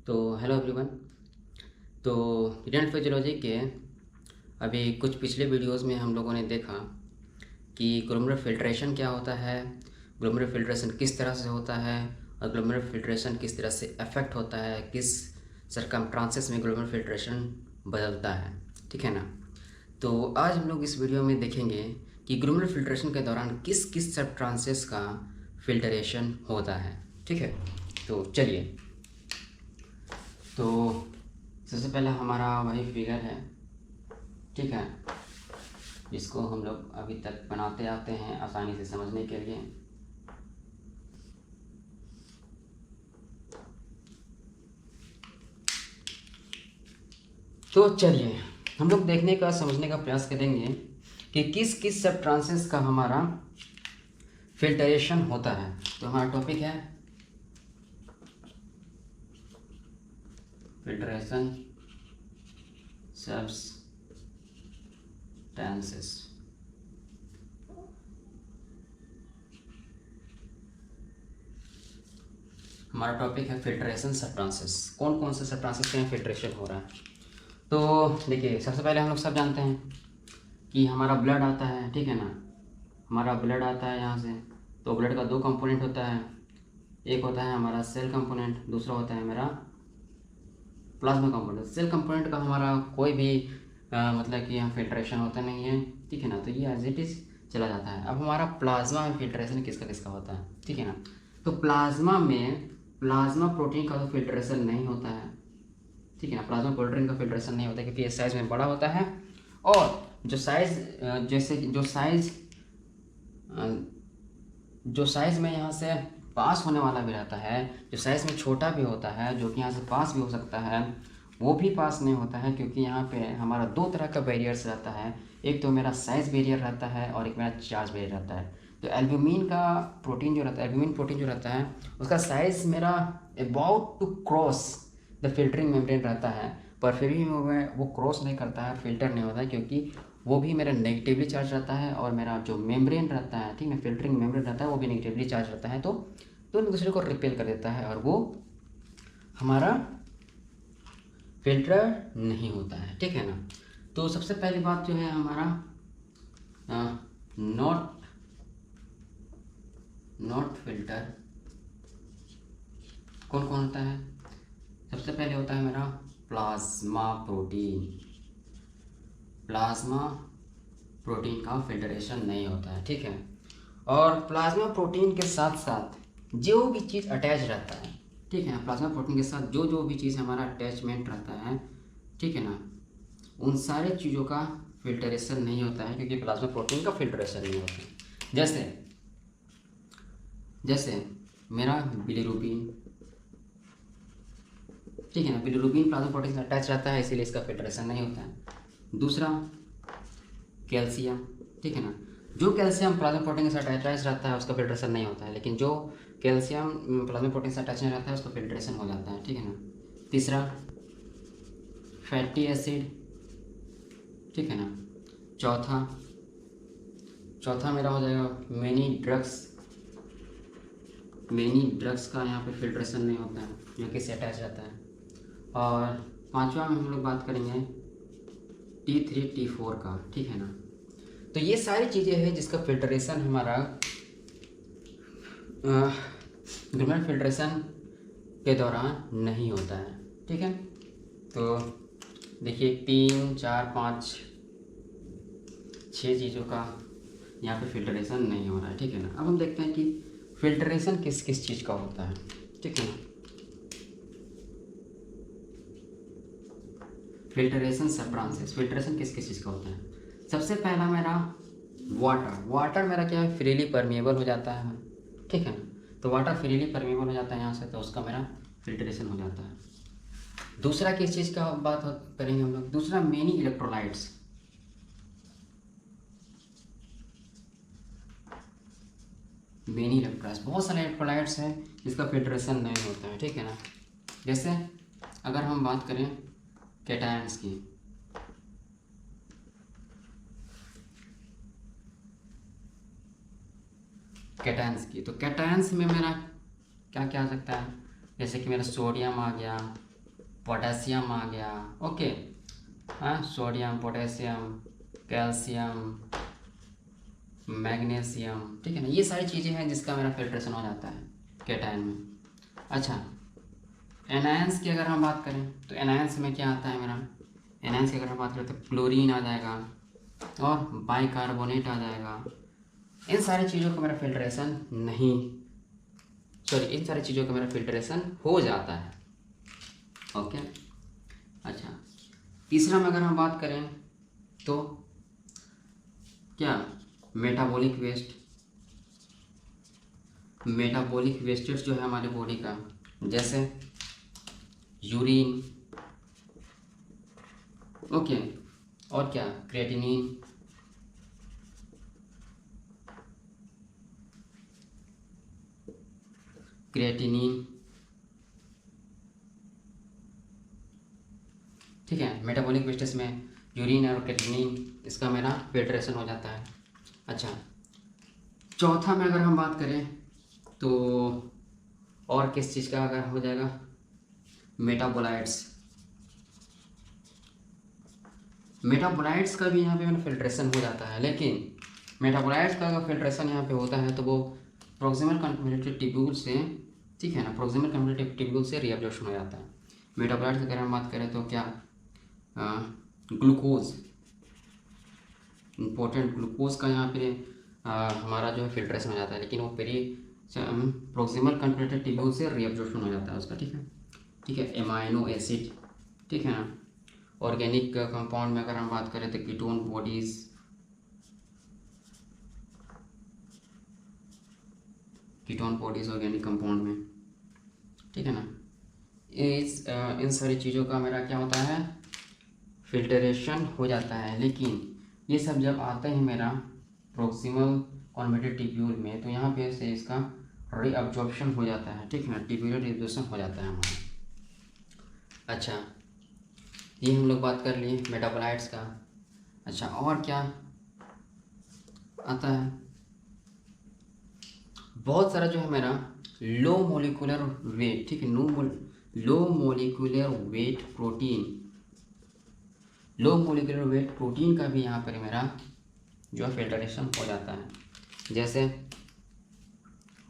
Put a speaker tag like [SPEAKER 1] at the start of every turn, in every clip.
[SPEAKER 1] तो hello everyone. तो result physiology के अभी कुछ पिछले वीडियोस में हम लोगों ने देखा कि ग्लोमेरुलर फिल्ट्रेशन क्या होता है, ग्लोमेरुलर फिल्ट्रेशन किस तरह से होता है और ग्लोमेरुलर फिल्ट्रेशन किस तरह से अफेक्ट होता है, किस सरकमस्टांसेस में ग्लोमेरुलर फिल्ट्रेशन बदलता है। ठीक है ना। तो आज हम लोग इस वीडियो में देखेंगे कि ग्लोमेरुलर फिल्ट्रेशन के दौरान किस किस सबस्टांसेस का फिल्ट्रेशन होता है। ठीक है, तो चलिए। तो सबसे पहले हमारा वही फिगर है, ठीक है, जिसको हम लोग अभी तक बनाते आते हैं आसानी से समझने के लिए। तो चलिए हम लोग देखने का समझने का प्रयास करेंगे कि किस किस सबस्टांसेस का हमारा फिल्ट्रेशन होता है। तो हमारा टॉपिक है फिल्ट्रेशन सबस्टांसेस। हमारा टॉपिक है फिल्ट्रेशन सबस्टांसेस। कौन कौन से सबस्टांसेस का फिल्ट्रेशन हो रहा है। तो देखिए, सबसे पहले हम लोग सब जानते हैं कि हमारा ब्लड आता है, ठीक है ना। हमारा ब्लड आता है यहाँ से। तो ब्लड का दो कंपोनेंट होता है, एक होता है हमारा सेल कंपोनेंट, दूसरा होता है मेरा प्लाज्मा कंपोनेंट। सेल कंपोनेंट का हमारा कोई भी मतलब कि यहाँ फिल्ट्रेशन होता नहीं है, ठीक है ना। तो ये एज इट इज चला जाता है। अब हमारा प्लाज्मा में फिल्ट्रेशन किसका किसका होता है, ठीक है ना। तो प्लाज्मा में प्लाज्मा प्रोटीन का तो फिल्ट्रेशन नहीं होता है, ठीक है ना। प्लाज्मा प्रोटीन का फिल्ट्रेशन नहीं होता क्योंकि ये साइज में बड़ा होता है। और जो साइज जैसे जो साइज में यहाँ से पास होने वाला भी रहता है, जो साइज में छोटा भी होता है, जो कि यहाँ से पास भी हो सकता है, वो भी पास नहीं होता है क्योंकि यहाँ पे हमारा दो तरह का बैरियर्स रहता है। एक तो मेरा साइज बैरियर रहता है और एक मेरा चार्ज बैरियर रहता है। तो एल्ब्यूमिन का प्रोटीन जो रहता है, एल्ब्यूमिन प्रोटीन जो रहता है, उसका साइज मेरा about to cross the filtering membrane रहता है, पर फिर भी वो क्रॉस नहीं करता है, फिल्टर नहीं होता है, क्योंकि वो भी मेरा नेगेटिवली चार्ज रहता है और मेरा जो मेम्ब्रेन रहता है, ठीक है, फिल्टरिंग मेम्ब्रेन रहता है, वो भी नेगेटिवली चार्ज रहता है। तो दोनों दूसरे को रिपेल कर देता है और वो हमारा फिल्टर नहीं होता है, ठीक है ना। तो सबसे पहली बात जो है हमारा नॉट फिल्टर कौन कौन होता है। सबसे पहले होता है मेरा प्लाज्मा प्रोटीन। प्लाज्मा प्रोटीन का फिल्ट्रेशन नहीं होता है, ठीक है। और प्लाज्मा प्रोटीन के साथ साथ जो भी चीज़ अटैच रहता है, ठीक है, प्लाज्मा प्रोटीन के साथ जो जो भी चीज़ हमारा अटैचमेंट रहता है, ठीक है ना, उन सारे चीज़ों का फिल्ट्रेशन नहीं होता है क्योंकि प्लाज्मा प्रोटीन का फिल्ट्रेशन नहीं होता है। जैसे मेरा बिलीरुबिन, ठीक है ना, बिलीरुबिन प्लाज्मा प्रोटीन से अटैच रहता है, इसीलिए इसका फिल्ट्रेशन नहीं होता है। दूसरा कैल्शियम, ठीक है ना, जो कैल्शियम प्लाज्मा प्रोटीन के साथ अटैच रहता है उसका फिल्ट्रेशन नहीं होता है, लेकिन जो कैल्शियम प्लाज्मा प्रोटीन से अटैच नहीं रहता है उसका फिल्ट्रेशन हो जाता है, ठीक है ना। तीसरा फैटी एसिड, ठीक है ना। चौथा मेरा हो जाएगा मेनी ड्रग्स का यहाँ पे फिल्ट्रेशन नहीं होता है, जो कि से अटैच रहता है। और पांचवा में हम लोग बात करेंगे T3 T4 का, ठीक है ना। तो ये सारी चीज़ें हैं जिसका फिल्ट्रेशन हमारा ग्लोमेरुलर फिल्ट्रेशन के दौरान नहीं होता है, ठीक है। तो देखिए 3 4 5 6 चीज़ों का यहाँ पे फिल्ट्रेशन नहीं हो रहा है, ठीक है ना। अब हम देखते हैं कि फिल्ट्रेशन किस किस चीज़ का होता है, ठीक है ना। फिल्ट्रेशन सबस्टांसेस, फिल्ट्रेशन किस किस चीज़ का होता है। सबसे पहला मेरा वाटर मेरा क्या है, फ्रीली परमेबल हो जाता है, ठीक है ना। तो वाटर फ्रीली परमेबल हो जाता है यहाँ से, तो उसका मेरा फिल्ट्रेशन हो जाता है। दूसरा किस चीज़ का बात करेंगे हम लोग, दूसरा मेनी इलेक्ट्रोलाइट्स। मेनी इलेक्ट्रोलाइट्स, बहुत सारे इलेक्ट्रोलाइट्स हैं जिसका फिल्ट्रेशन नहीं होता है, ठीक है ना। जैसे अगर हम बात करें कैटायंस की, तो कैटायंस में मेरा क्या क्या आ सकता है, जैसे कि मेरा सोडियम आ गया, पोटेशियम आ गया, ओके, हाँ, सोडियम, पोटेशियम, कैल्शियम, मैग्नीशियम, ठीक है ना, ये सारी चीज़ें हैं जिसका मेरा फिल्ट्रेशन हो जाता है कैटायन में। अच्छा, एनायंस की अगर हम बात करें तो एनायंस में क्या आता है मेरा, एनायंस की अगर हम बात करें तो क्लोरीन आ जाएगा और बाइकार्बोनेट आ जाएगा। इन सारी चीज़ों का मेरा फिल्ट्रेशन नहीं, सॉरी, इन सारी चीज़ों का मेरा फिल्ट्रेशन हो जाता है, ओके। अच्छा, तीसरा में अगर हम बात करें तो क्या, मेटाबॉलिक वेस्ट, मेटाबॉलिक वेस्टेज जो है हमारे बॉडी का, जैसे यूरिन, ओके, और क्या, क्रिएटिनिन, क्रिएटिनिन, ठीक है, मेटाबॉलिक वेस्टेज में यूरिन और क्रिएटिनिन, इसका मेरा फिल्ट्रेशन हो जाता है। अच्छा, चौथा में अगर हम बात करें तो और किस चीज़ का अगर हो जाएगा, मेटाबोलाइट्स, मेटाबोलाइट्स का भी यहाँ पे मैंने फिल्ट्रेशन हो जाता है, लेकिन मेटाबोलाइट्स का अगर फिल्ट्रेशन यहाँ पे होता है तो वो प्रोक्सिमल कन्वोल्यूटिव ट्यूब्यूल से, ठीक है ना, प्रोक्सिमल कन्वोल्यूटिव ट्यूब्यूल से रीअब्जॉर्प्शन हो जाता है। मेटाबोलाइट्स अगर हम बात करें तो क्या, ग्लूकोज, इंपॉर्टेंट ग्लूकोज का यहाँ पे हमारा जो है फिल्ट्रेशन हो जाता है, लेकिन वो प्रोक्सिमल कन्वोल्यूटिव ट्यूब्यूल से रीअब्जॉर्प्शन हो जाता है उसका, ठीक है, ठीक है। एमाइनो एसिड, ठीक है ना, ऑर्गेनिक कंपाउंड में अगर हम बात करें तो ketone bodies, ketone bodies organic compound में, ठीक है ना, इन सारी चीज़ों का मेरा क्या होता है, फिल्टरेशन हो जाता है। लेकिन ये सब जब आता है मेरा प्रोक्सिमल कन्वोल्यूटिव ट्यूब्यूल में, तो यहाँ पे से इसका रीअब्जॉर्प्शन हो जाता है, ठीक है ना, ट्यूब्यूलर रीअब्जॉर्प्शन हो जाता है हमारा। अच्छा, ये हम लोग बात कर लिए मेटाबोलाइट्स का। अच्छा, और क्या आता है, बहुत सारा जो है मेरा लो मोलिकुलर वेट, ठीक है, low molecular weight protein, low molecular weight protein का भी यहाँ पर मेरा जो फिल्टरेशन हो जाता है। जैसे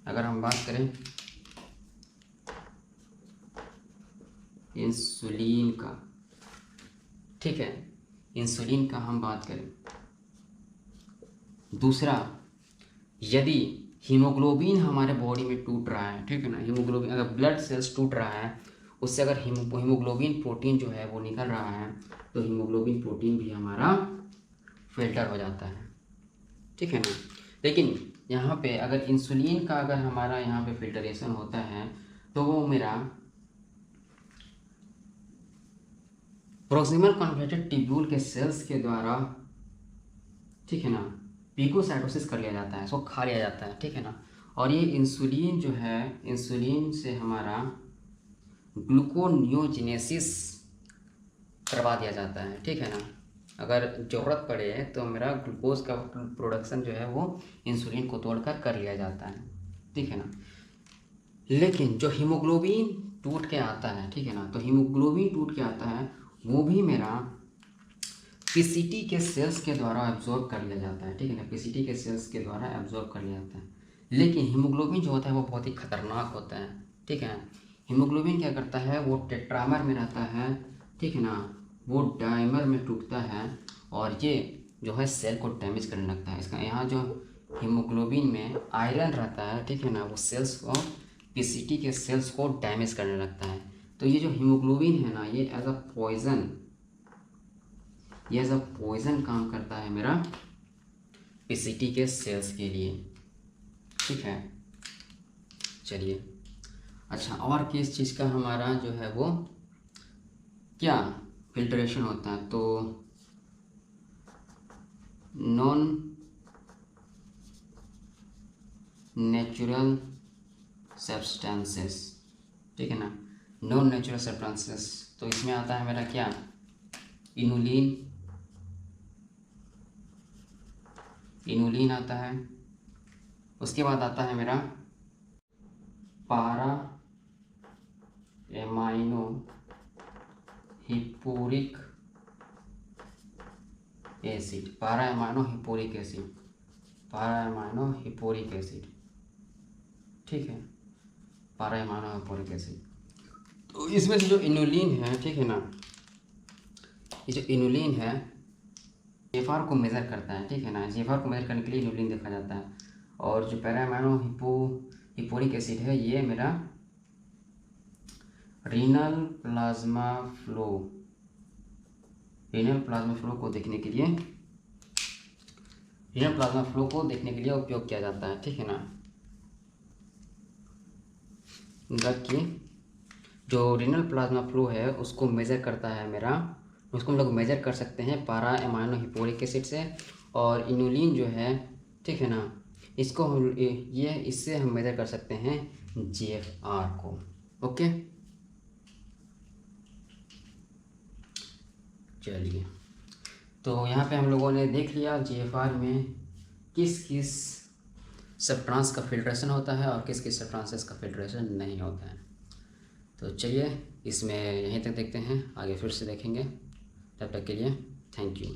[SPEAKER 1] अगर हम बात करें इंसुलिन का, ठीक है, इंसुलिन का हम बात करें। दूसरा, यदि हीमोग्लोबिन हमारे बॉडी में टूट रहा है, ठीक है ना, हीमोग्लोबिन अगर ब्लड सेल्स टूट रहा है, उससे अगर हीमोग्लोबिन प्रोटीन जो है वो निकल रहा है, तो हीमोग्लोबिन प्रोटीन भी हमारा फिल्टर हो जाता है, ठीक है ना। लेकिन यहाँ पे अगर इंसुलिन का अगर हमारा यहाँ पे फिल्टरेशन होता है तो वो मेरा प्रोक्सिमल कन्वोल्यूटिव ट्यूब्यूल के सेल्स के द्वारा, ठीक है ना, पिकोसाइटोसिस कर लिया जाता है, इसको खा लिया जाता है, ठीक है ना। और ये इंसुलिन जो है, इंसुलिन से हमारा ग्लूकोनियोजेनेसिस करवा दिया जाता है, ठीक है ना। अगर ज़रूरत पड़े तो मेरा ग्लूकोज का प्रोडक्शन जो है वो इंसुलिन को तोड़कर कर लिया जाता है, ठीक है ना। लेकिन जो हीमोग्लोबिन टूट के आता है, ठीक है ना, तो हीमोग्लोबिन टूट के आता है वो भी मेरा पीसीटी के सेल्स के द्वारा एब्जॉर्ब कर लिया जाता है, ठीक है ना, पीसीटी के सेल्स के द्वारा एब्जॉर्ब कर लिया जाता है। लेकिन हीमोग्लोबिन जो होता है वो बहुत ही खतरनाक होता है, ठीक है। हीमोग्लोबिन क्या करता है, वो टेट्रामर में रहता है, ठीक है ना, वो डायमर में टूटता है और ये जो है सेल को डैमेज करने लगता है। इसका यहाँ जो हीमोग्लोबिन में आयरन रहता है, ठीक है ना, वो सेल्स को, पीसीटी के सेल्स को डैमेज करने लगता है। तो ये जो हीमोग्लोबिन है ना, ये एज अ पॉइजन काम करता है मेरा पीसीटी के सेल्स के लिए, ठीक है। चलिए, अच्छा, और किस चीज़ का हमारा जो है वो क्या फिल्ट्रेशन होता है, तो नॉन नेचुरल सब्सटेंसेस, ठीक है ना, नॉन नेचुरल सब्सटेंसेस, तो इसमें आता है मेरा क्या, इनुलिन आता है। उसके बाद आता है मेरा पारा एमाइनो हिपोरिक एसिड, पारा एमाइनो हिपोरिक एसिड, पारा एमाइनो हिपोरिक एसिड, ठीक है, पारा एमाइनो हिपोरिक एसिड। तो इसमें से जो इनुलिन है, ठीक है ना, ये जो इनुलिन है GFR को मेज़र करता है, ठीक है ना, GFR को मेज़र करने के लिए इनुलिन देखा जाता है। और जो पैरा एमाइनो हिपोरिक एसिड है ये मेरा रीनल प्लाज्मा फ्लो को देखने के लिए, रीनल प्लाज्मा फ्लो को देखने के लिए उपयोग किया जाता है, ठीक है ना। ड्रग की जो रीनल प्लाज्मा फ्लो है उसको मेज़र करता है मेरा, उसको हम लोग मेज़र कर सकते हैं पारा एमाइनो हिपोरिक एसिड से। और इनुलिन जो है, ठीक है ना, इसको हम इससे हम मेज़र कर सकते हैं GFR को। ओके, चलिए, तो यहाँ पे हम लोगों ने देख लिया GFR में किस किस सब्सटेंस का फिल्ट्रेशन होता है और किस किस सब्सटेंसेस का फिल्ट्रेशन नहीं होता है। तो चलिए इसमें यहीं तक देखते हैं, आगे फिर से देखेंगे। तब तक के लिए थैंक यू।